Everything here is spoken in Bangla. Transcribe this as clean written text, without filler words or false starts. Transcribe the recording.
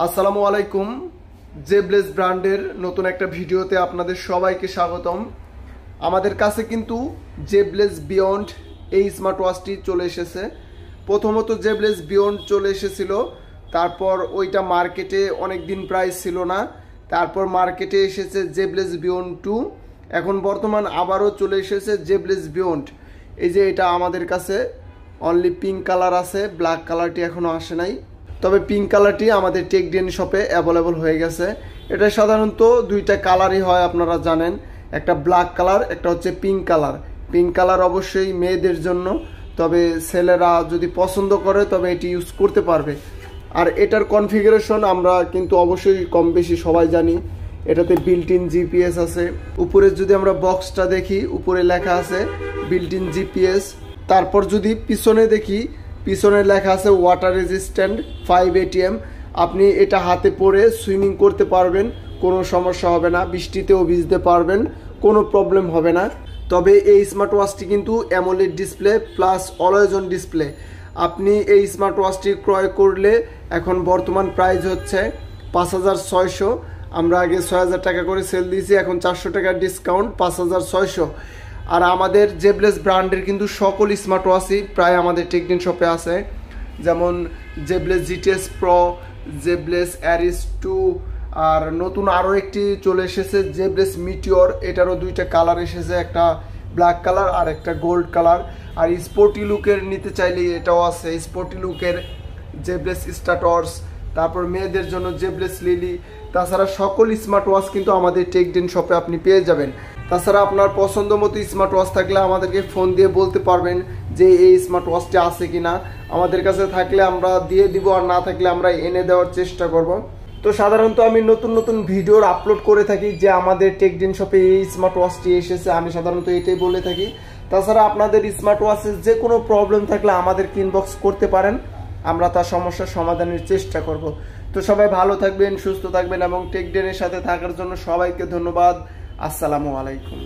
আসসালামু আলাইকুম। জেব্লেজ ব্র্যান্ডের নতুন একটা ভিডিওতে আপনাদের সবাইকে স্বাগতম। আমাদের কাছে কিন্তু জেব্লেজ বিয়ন্ড এই স্মার্ট ওয়াচটি চলে এসেছে। প্রথমত জেব্লেজ বিয়ন্ড চলে এসেছিল, তারপর ওইটা মার্কেটে অনেক দিন প্রাইস ছিল না, তারপর মার্কেটে এসেছে জেব্লেজ বিয়ন্ড 2, এখন বর্তমান আবারও চলে এসেছে জেব্লেজ বিয়ন্ড। এই যে এটা আমাদের কাছে অনলি পিঙ্ক কালার আছে, ব্ল্যাক কালারটি এখনও আসে নাই, তবে পিঙ্ক কালারটি আমাদের টেকডেন শপে অ্যাভেলেবল হয়ে গেছে। এটা সাধারণত দুইটা কালারই হয়, আপনারা জানেন, একটা ব্ল্যাক কালার, একটা হচ্ছে পিঙ্ক কালার। পিঙ্ক কালার অবশ্যই মেয়েদের জন্য, তবে ছেলেরা যদি পছন্দ করে তবে এটি ইউজ করতে পারবে। আর এটার কনফিগারেশন আমরা কিন্তু অবশ্যই কম বেশি সবাই জানি। এটাতে বিল্ট ইন জিপিএস আছে। উপরে যদি আমরা বক্সটা দেখি, উপরে লেখা আছে বিল্ট ইন জিপিএস। তারপর যদি পিছনে দেখি, পিছনে লেখা আছে ওয়াটার রেজিস্ট্যান্ট 5 ATM। আপনি এটা হাতে পরে সুইমিং করতে পারবেন, কোনো সমস্যা হবে না, বৃষ্টিতেও ভিজতে পারবেন, কোনো প্রবলেম হবে না। তবে এই স্মার্ট ওয়াচটি কিন্তু AMOLED display plus always on display. আপনি এই স্মার্ট ওয়াচটি ক্রয় করলে এখন বর্তমান প্রাইস হচ্ছে 5600। আমরা আগে 6000 টাকা করে সেল দিয়েছি, এখন 400 টাকার ডিসকাউন্ট 5600। আর আমাদের জেব্লেজ ব্র্যান্ডের কিন্তু সকল স্মার্ট ওয়াচই প্রায় আমাদের টেকডেন শপে আছে, যেমন জেব্লেজ জিটিএস প্রো, জেব্লেজ অ্যারিস 2, আর নতুন আরও একটি চলে এসেছে জেব্লেজ মিটিওর। এটারও দুইটা কালার এসেছে, একটা ব্ল্যাক কালার আর একটা গোল্ড কালার। আর স্পোর্টি লুকের নিতে চাইলে এটাও আছে, স্পোর্টি লুকের জেব্লেজ স্টাটর্স, তারপর মেয়েদের জন্য জেব্লেজ লিলি। তাছাড়া সকল স্মার্ট ওয়াচ কিন্তু আমাদের টেকডেন শপে আপনি পেয়ে যাবেন। তাছাড়া আপনার পছন্দ মতো স্মার্ট ওয়াচ থাকলে আমাদেরকে ফোন দিয়ে বলতে পারবেন যে এই স্মার্ট ওয়াচটি আছে কিনা। আমাদের কাছে থাকলে আমরা দিয়ে দিব, আর না থাকলে আমরা এনে দেওয়ার চেষ্টা করব। তো সাধারণত আমি নতুন নতুন ভিডিওর আপলোড করে থাকি যে আমাদের টেকডেন শপে এই স্মার্ট ওয়াচটি এসেছে, আমি সাধারণত এটাই বলে থাকি। তাছাড়া আপনাদের স্মার্ট ওয়াচের যে কোনো প্রবলেম থাকলে আমাদেরকে ইনবক্স করতে পারেন, আমরা তার সমস্যার সমাধানের চেষ্টা করব। তো সবাই ভালো থাকবেন, সুস্থ থাকবেন, এবং টেকডেনের সাথে থাকার জন্য সবাইকে ধন্যবাদ। আসসালামু আলাইকুম।